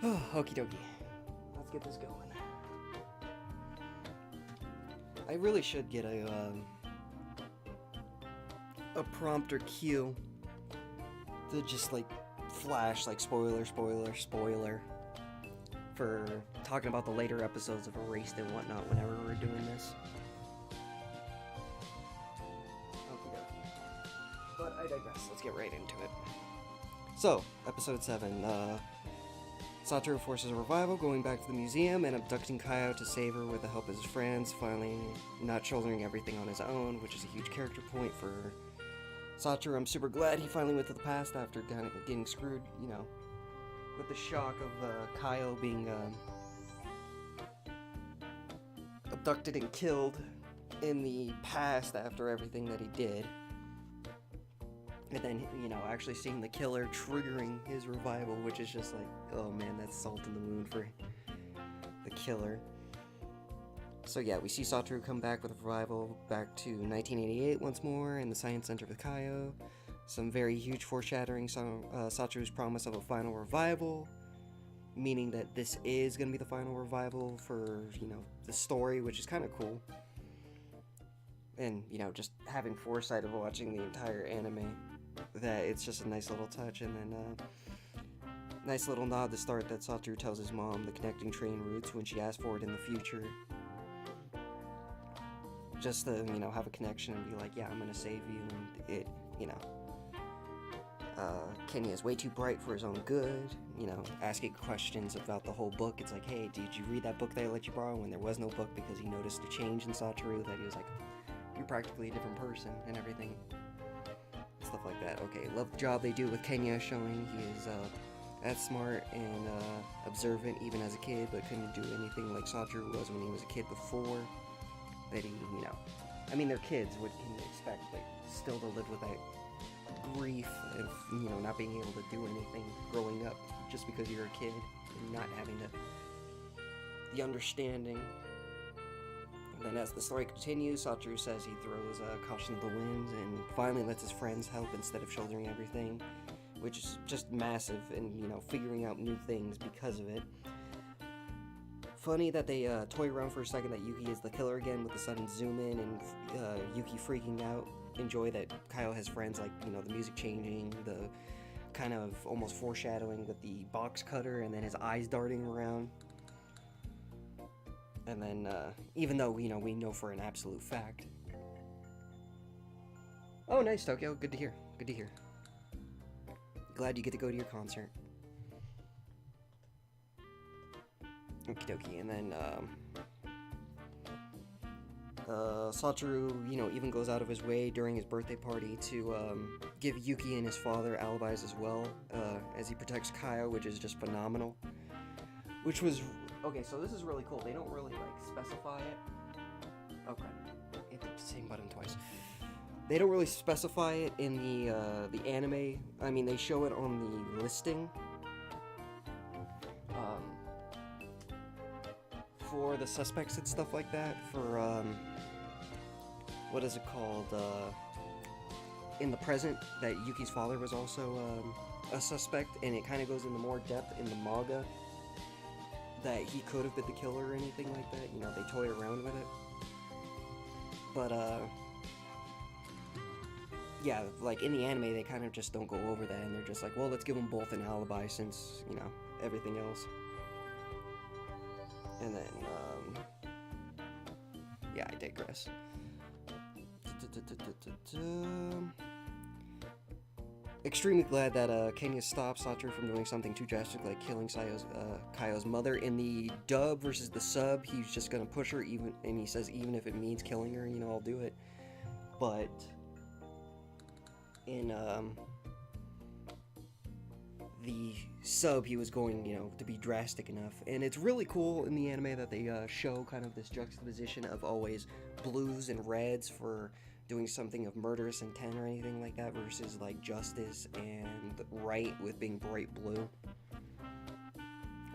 Okie dokie. Let's get this going. I really should get a prompt or cue to just like flash like spoiler for talking about the later episodes of Erased and whatnot whenever we're doing this. Okie dokie. But I digress. Let's get right into it. So, episode 7. Satoru forces a revival, going back to the museum and abducting Kaio to save her with the help of his friends, finally not shouldering everything on his own, which is a huge character point for Satoru. I'm super glad he finally went to the past after kind of getting screwed, you know, with the shock of Kaio being abducted and killed in the past after everything that he did. And then, you know, actually seeing the killer triggering his revival, which is just like, oh man, that's salt in the wound for the killer. So yeah, we see Satoru come back with a revival back to 1988 once more in the Science Center with Kaio. Some very huge foreshadowing, Satoru's promise of a final revival, meaning that this is going to be the final revival for, you know, the story, which is kind of cool. And, you know, just having foresight of watching the entire anime, that it's just a nice little touch. And then nice little nod to start that Satoru tells his mom the connecting train routes when she asks for it in the future, just to, you know, have a connection and be like, yeah, I'm gonna save you. And it, you know, Khemia is way too bright for his own good, you know, asking questions about the whole book. It's like, hey, did you read that book that I let you borrow when there was no book, because he noticed a change in Satoru, that he was like, you're practically a different person and everything. Stuff like that. Okay, love the job they do with Khemia, showing he is as smart and observant even as a kid, but couldn't do anything like Satoru was when he was a kid before. That he, you know, I mean, they're kids, what can you expect, but still to live with that grief of, you know, not being able to do anything growing up just because you're a kid and not having the understanding. And then as the story continues, Satoru says he throws caution to the wind and finally lets his friends help instead of shouldering everything, which is just massive, and, you know, figuring out new things because of it. Funny that they toy around for a second that Yuki is the killer again with the sudden zoom in and Yuki freaking out. Enjoy that Kaio has friends, like, you know, the music changing, the kind of almost foreshadowing with the box cutter and then his eyes darting around. And then, even though, you know, we know for an absolute fact. Oh, nice, Tokyo. Good to hear. Good to hear. Glad you get to go to your concert. Okie dokie. And then, Satoru, you know, even goes out of his way during his birthday party to, give Yuki and his father alibis as well, as he protects Kaio, which is just phenomenal. Which was... Okay, so this is really cool. They don't really, like, specify it. Okay. Hit the same button twice. They don't really specify it in the anime. I mean, they show it on the listing. For the suspects and stuff like that. For, what is it called? In the present, that Yuki's father was also, a suspect. And it kind of goes into more depth in the manga, that he could have been the killer or anything like that. You know, they toy around with it. But, yeah, like, in the anime, they kind of just don't go over that, and they're just like, well, let's give them both an alibi since, you know, everything else. And then, yeah, I digress. Extremely glad that Khemia stopped Satoru from doing something too drastic like killing Kaio's mother. In the dub versus the sub, he's just gonna push her, even, and he says even if it means killing her, you know, I'll do it. But in the sub, he was going, you know, to be drastic enough. And it's really cool in the anime that they show kind of this juxtaposition of always blues and reds for doing something of murderous intent or anything like that, versus like justice and right with being bright blue.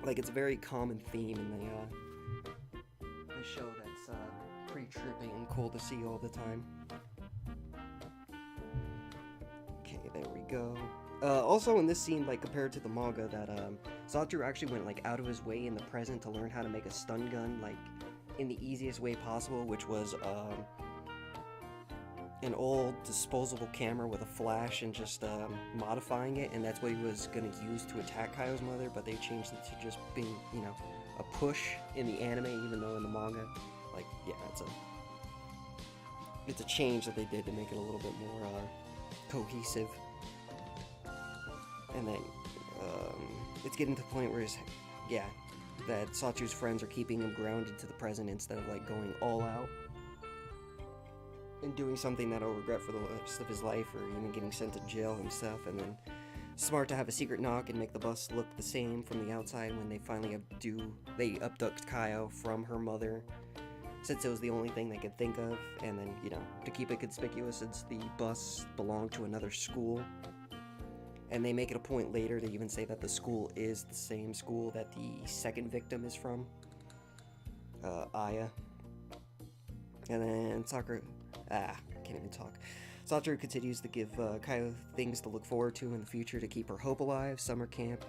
Like, it's a very common theme in the show that's pretty trippy and cool to see all the time. Okay, there we go. Also in this scene, like compared to the manga, that Satoru actually went like out of his way in the present to learn how to make a stun gun, like in the easiest way possible, which was an old disposable camera with a flash and just modifying it, and that's what he was gonna use to attack Kaio's mother, but they changed it to just being, you know, a push in the anime, even though in the manga, like, yeah, it's a change that they did to make it a little bit more cohesive. And then it's getting to the point where that Satoru's friends are keeping him grounded to the present instead of like going all out and doing something that he'll regret for the rest of his life, or even getting sent to jail himself. And then smart to have a secret knock and make the bus look the same from the outside when they finally abduct Kaio from her mother, since it was the only thing they could think of. And then, you know, to keep it conspicuous, since the bus belonged to another school. And they make it a point later to even say that the school is the same school that the second victim is from, Aya. And then can't even talk. Satoru continues to give Kaio things to look forward to in the future to keep her hope alive. Summer camp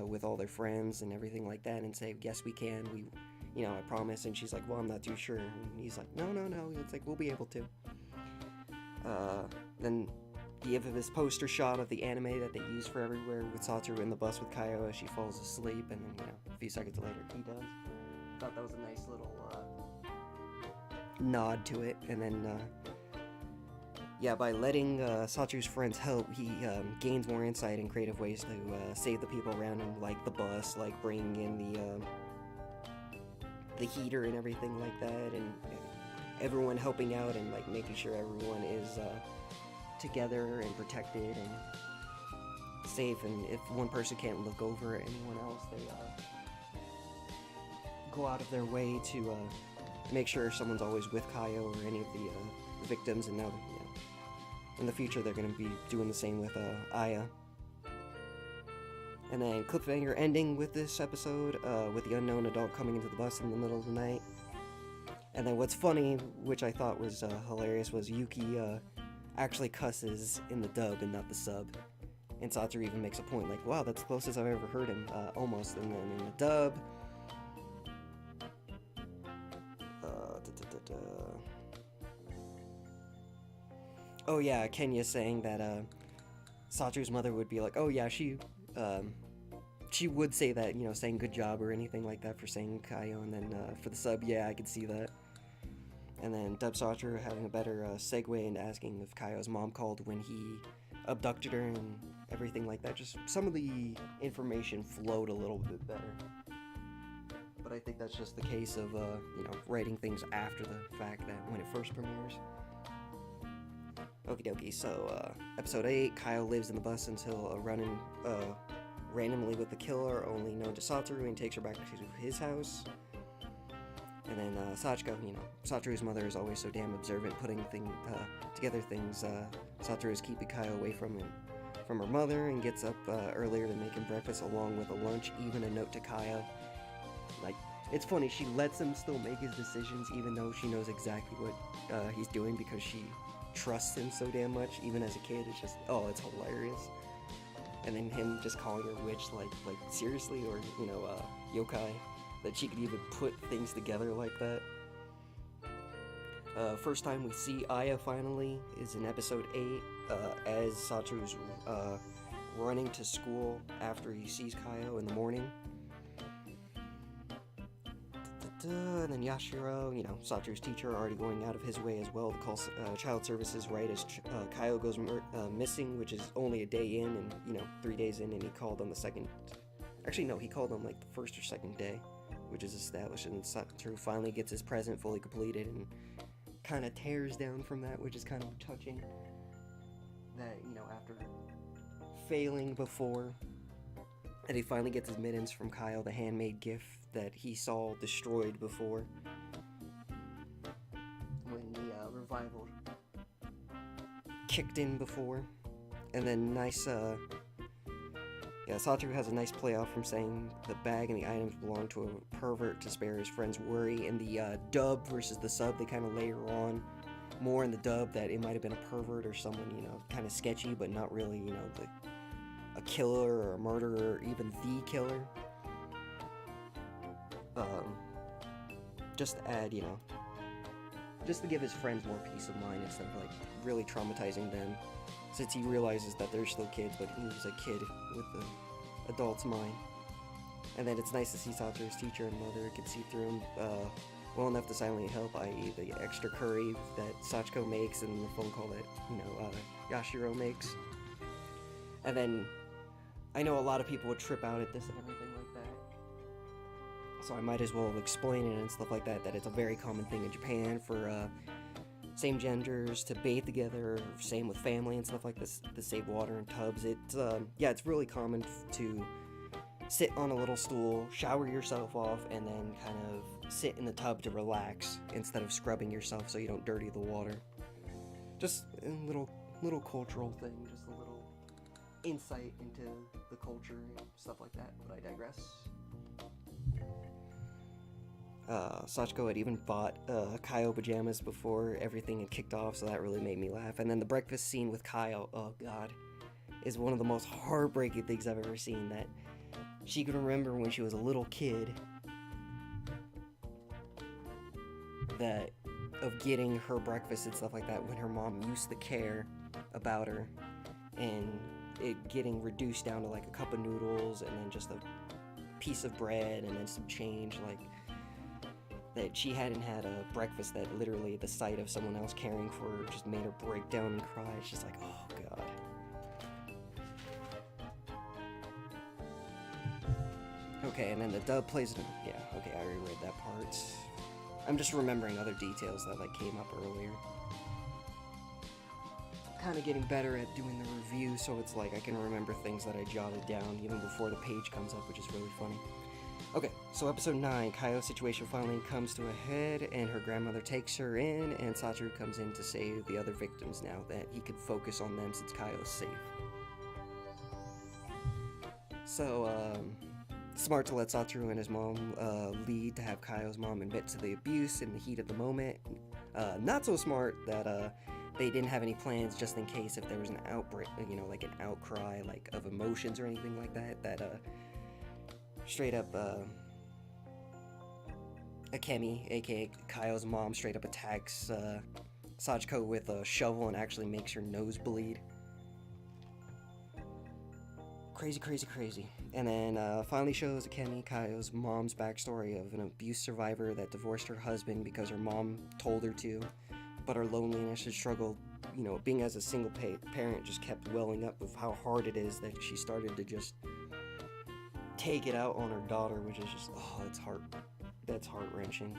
with all their friends and everything like that, and say, yes, we can. I promise. And she's like, well, I'm not too sure. And he's like, no. It's like, we'll be able to. Then the infamous poster shot of the anime that they use for everywhere with Satoru in the bus with Kaio as she falls asleep, and then, a few seconds later, he does. Thought that was a nice little nod to it. And then, by letting Satoru's friends help, he gains more insight and creative ways to save the people around him, like the bus, like bringing in the heater and everything like that, and everyone helping out and like making sure everyone is together and protected and safe. And if one person can't look over anyone else, they go out of their way to make sure someone's always with Kaio or any of the victims. And now, in the future, they're going to be doing the same with Aya. And then cliffhanger ending with this episode, with the unknown adult coming into the bus in the middle of the night. And then what's funny, which I thought was hilarious, was Yuki actually cusses in the dub and not the sub. And Satoru even makes a point, like, wow, that's the closest I've ever heard him, almost. And then in the dub, oh yeah, Khemia saying that Satoru's mother would be like, oh yeah, she would say that, saying good job or anything like that for saying Kaio. And then for the sub, yeah, I could see that. And then Dub Satoru having a better segue into asking if Kaio's mom called when he abducted her and everything like that. Just some of the information flowed a little bit better. But I think that's just the case of, writing things after the fact, that when it first premieres. Okie dokie, so, episode 8, Kaio lives in the bus until running randomly with the killer, only known to Satoru, and takes her back to his house. And then Sachiko, Satoru's mother is always so damn observant, putting together things. Satoru is keeping Kaio away from her mother, and gets up earlier to make him breakfast along with a lunch, even a note to Kaio. Like, it's funny, she lets him still make his decisions even though she knows exactly what he's doing, because she trusts him so damn much. Even as a kid, it's just, it's hilarious. And then him just calling her witch, like seriously, or yokai, that she could even put things together like that. First time we see Aya finally is in episode 8, as Satoru's running to school after he sees Kaio in the morning. And then Yashiro, Satoru's teacher, already going out of his way as well to call child services right as Kaio goes missing, which is only a day in, and 3 days in, and he called on the second. Actually, no, he called on like the first or second day, which is established. And Satoru finally gets his present fully completed and kind of tears down from that, which is kind of touching. That after failing before, that he finally gets his mittens from Kaio, the handmade gift that he saw destroyed before when the revival kicked in before. And then Satoru has a nice play off from saying the bag and the items belong to a pervert to spare his friends worry. In the dub versus the sub, they kind of layer on more in the dub that it might have been a pervert or someone, kind of sketchy, but not really, killer or a murderer, or even the killer. Just to add, just to give his friends more peace of mind instead of, like, really traumatizing them, since he realizes that they're still kids, but he's a kid with an adult's mind. And then it's nice to see Satoru's teacher and mother can see through him well enough to silently help, i.e. the extra curry that Sachiko makes and the phone call that, Yashiro makes. And then, I know a lot of people would trip out at this and everything like that, so I might as well explain it and stuff like that, that it's a very common thing in Japan for same genders to bathe together, same with family and stuff like this, to save water in tubs. It's really common to sit on a little stool, shower yourself off, and then kind of sit in the tub to relax instead of scrubbing yourself so you don't dirty the water. Just a little cultural thing, just a little insight into the culture and stuff like that, but I digress. Sachiko had even bought Kaio pajamas before everything had kicked off, so that really made me laugh. And then the breakfast scene with Kaio, oh god, is one of the most heartbreaking things I've ever seen. That she can remember when she was a little kid of getting her breakfast and stuff like that when her mom used to care about her, and it getting reduced down to like a cup of noodles and then just a piece of bread and then some change, like that she hadn't had a breakfast, that literally the sight of someone else caring for her just made her break down and cry. It's just like, oh god. Okay, and then the dub plays it. Yeah, okay, I already read that part. I'm just remembering other details that like came up earlier. Kind of getting better at doing the review, so it's like I can remember things that I jotted down even before the page comes up, which is really funny. Okay, so episode 9, Kaio's situation finally comes to a head, and her grandmother takes her in, and Satoru comes in to save the other victims now that he can focus on them since Kaio's safe. So, smart to let Satoru and his mom lead to have Kaio's mom admit to the abuse in the heat of the moment. Not so smart that they didn't have any plans just in case if there was an outbreak, like an outcry like of emotions or anything like that, straight up, Alchemy, aka Kaio's mom, straight up attacks Sachiko with a shovel and actually makes her nose bleed. Crazy, crazy, crazy. And then finally shows Alchemy, Kaio's mom's backstory of an abuse survivor that divorced her husband because her mom told her to, but her loneliness and struggle, being as a single parent just kept welling up of how hard it is that she started to just take it out on her daughter, which is just, that's heart-wrenching.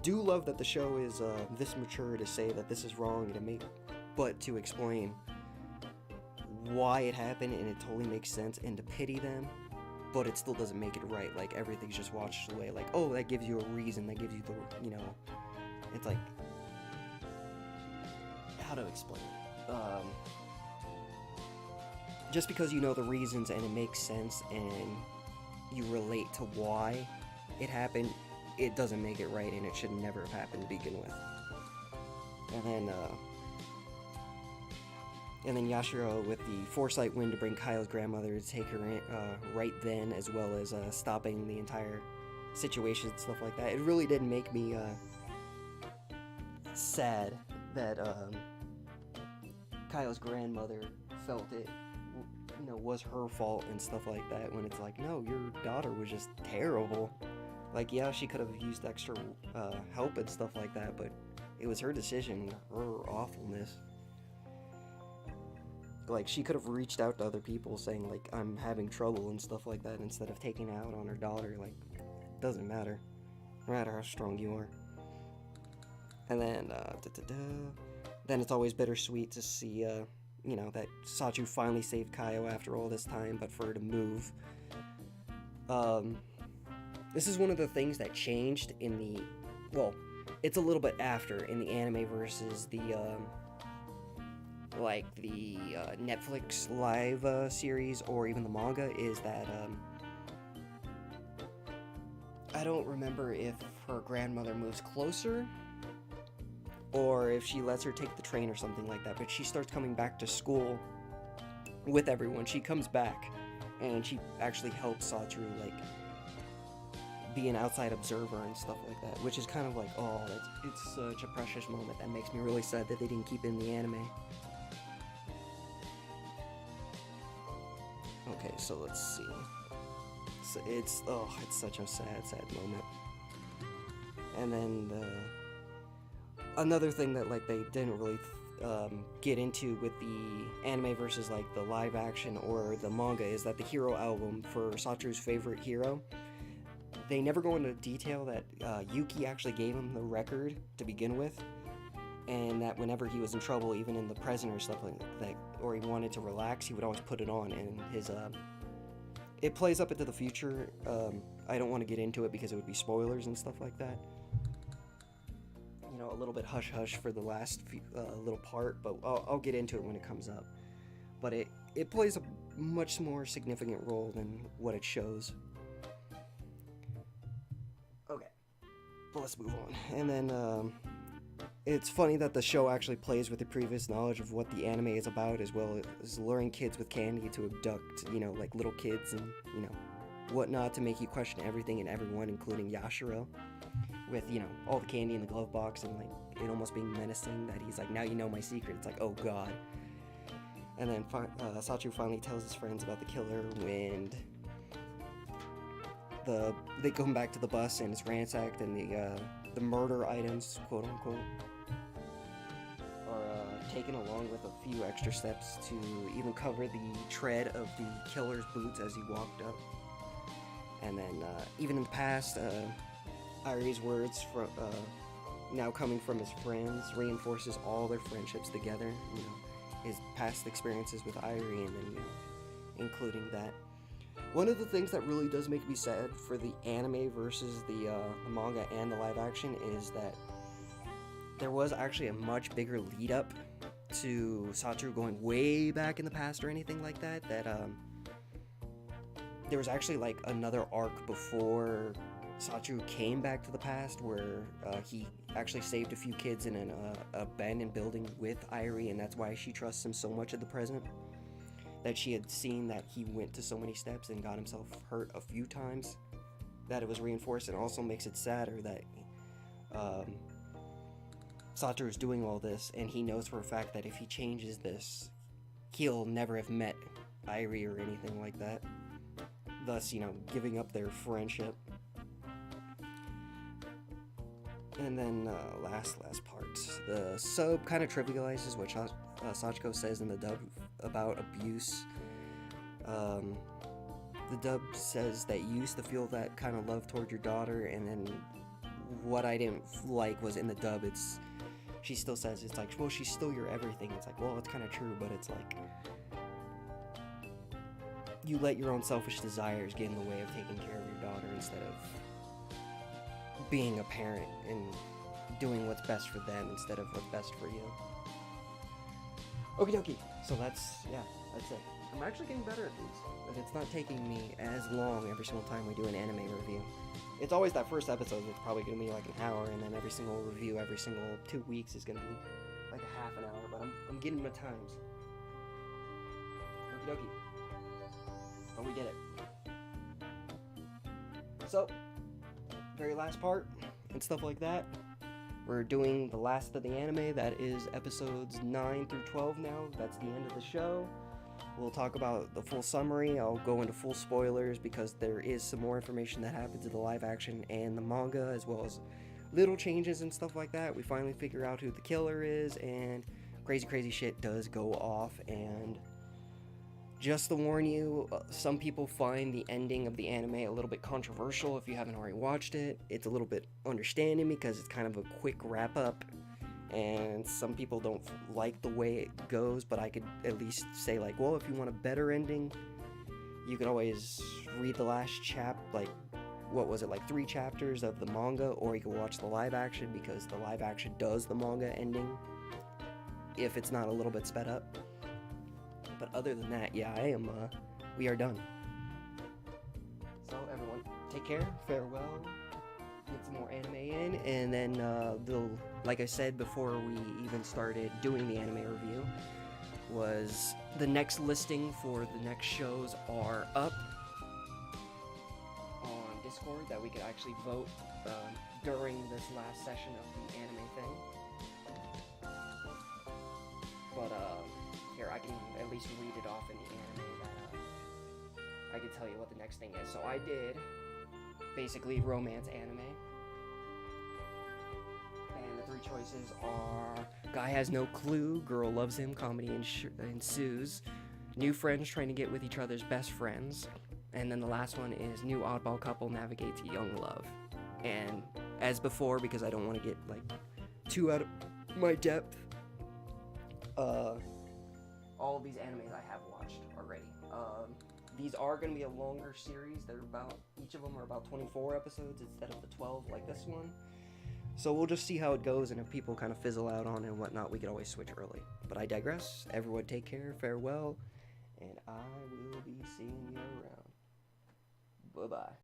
Do love that the show is this mature to say that this is wrong but to explain why it happened, and it totally makes sense, and to pity them, but it still doesn't make it right. Like, everything's just watched away, like, oh, that gives you a reason, that gives you the, it's like, how to explain it? Just because you know the reasons and it makes sense and you relate to why it happened, it doesn't make it right, and it should never have happened to begin with. And then Yashiro with the foresight win to bring Kaio's grandmother to take her in right then, as well as stopping the entire situation and stuff like that. It really did make me sad that Kaio's grandmother felt it was her fault and stuff like that, when it's like, no, your daughter was just terrible. Like, yeah, she could have used extra help and stuff like that, but it was her decision, her awfulness. Like, she could have reached out to other people saying, like, I'm having trouble and stuff like that, instead of taking it out on her daughter. Like, doesn't matter, no matter how strong you are. And then then it's always bittersweet to see that Sachiko finally saved Kaio after all this time, but for her to move. This is one of the things that changed in the, it's a little bit after in the anime versus the, Netflix live series, or even the manga, is that, I don't remember if her grandmother moves closer, or if she lets her take the train or something like that, but she starts coming back to school with everyone. She comes back, and she actually helps Satoru, like, be an outside observer and stuff like that, which is kind of like, oh, it's such a precious moment. That makes me really sad that they didn't keep it in the anime. Okay, so let's see. So it's such a sad moment. And then another thing that, like, they didn't really get into with the anime versus, like, the live action or the manga is that the hero album for Satoru's favorite hero, they never go into detail that Yuki actually gave him the record to begin with, and that whenever he was in trouble, even in the present or stuff like that, or he wanted to relax, he would always put it on. And his it plays up into the future. I don't want to get into it because it would be spoilers and stuff like that. You know, a little bit hush hush for the last little part, but I'll get into it when it comes up. But it plays a much more significant role than what it shows. Okay, but let's move on. And then it's funny that the show actually plays with the previous knowledge of what the anime is about, as well as luring kids with candy to abduct, you know, like little kids and, you know, whatnot, to make you question everything and everyone, including Yashiro, with, you know, all the candy in the glove box, and, like, it almost being menacing that he's like, now you know my secret. It's like, oh god. And then Satoru finally tells his friends about the killer when they come back to the bus and it's ransacked, and the murder items, quote unquote, are taken along with a few extra steps to even cover the tread of the killer's boots as he walked up. And then even in the past, Irie's words from now coming from his friends reinforces all their friendships together. You know, his past experiences with Irie, and then, you know, including that. One of the things that really does make me sad for the anime versus the manga and the live action is that there was actually a much bigger lead up to Satoru going way back in the past or anything like that. That there was actually, like, another arc before Satoru came back to the past where he actually saved a few kids in an abandoned building with Irie, and that's why she trusts him so much at the present. That she had seen that he went to so many steps and got himself hurt a few times, that it was reinforced, and also makes it sadder that Satoru's doing all this, and he knows for a fact that if he changes this, he'll never have met Irie or anything like that, thus, you know, giving up their friendship. And then last part, the sub kind of trivializes what Sachiko says in the dub about abuse. The dub says that you used to feel that kind of love toward your daughter, and then what I didn't like was in the dub, she still says, it's like, well, she's still your everything. It's like, well, it's kind of true, but it's like, you let your own selfish desires get in the way of taking care of your daughter instead of being a parent and doing what's best for them instead of what's best for you. Okie dokie. So that's it. I'm actually getting better at these, but it's not taking me as long every single time we do an anime review. It's always that first episode that's probably going to be like an hour, and then every single review every single 2 weeks is going to be like a half an hour, but I'm getting my times. Okie dokie. But we did it. So, very last part and stuff like that. We're doing the last of the anime. That is episodes 9 through 12 now. That's the end of the show. We'll talk about the full summary. I'll go into full spoilers because there is some more information that happens in the live action and the manga, as well as little changes and stuff like that. We finally figure out who the killer is, and crazy shit does go off. And just to warn you, some people find the ending of the anime a little bit controversial if you haven't already watched it. It's a little bit understanding because it's kind of a quick wrap-up, and some people don't like the way it goes, but I could at least say, like, well, if you want a better ending, you could always read the last like, what was it, like 3 chapters of the manga, or you can watch the live action, because the live action does the manga ending, if it's not a little bit sped up. But other than that, yeah, we are done. So everyone, take care, farewell, get some more anime in, and then like I said before we even started doing the anime review, was the next listing for the next shows are up on Discord, that we could actually vote during this last session of the anime thing. But here, I can at least read it off in the anime that I can tell you what the next thing is. So I did basically romance anime. And the three choices are guy has no clue, girl loves him, comedy ensues, new friends trying to get with each other's best friends, and then the last one is new oddball couple navigates young love. And as before, because I don't want to get like too out of my depth, all of these animes I have watched already. These are going to be a longer series. Each of them are about 24 episodes instead of the 12 like this one. So we'll just see how it goes, and if people kind of fizzle out on it and whatnot, we could always switch early. But I digress. Everyone take care, farewell, and I will be seeing you around. Bye-bye.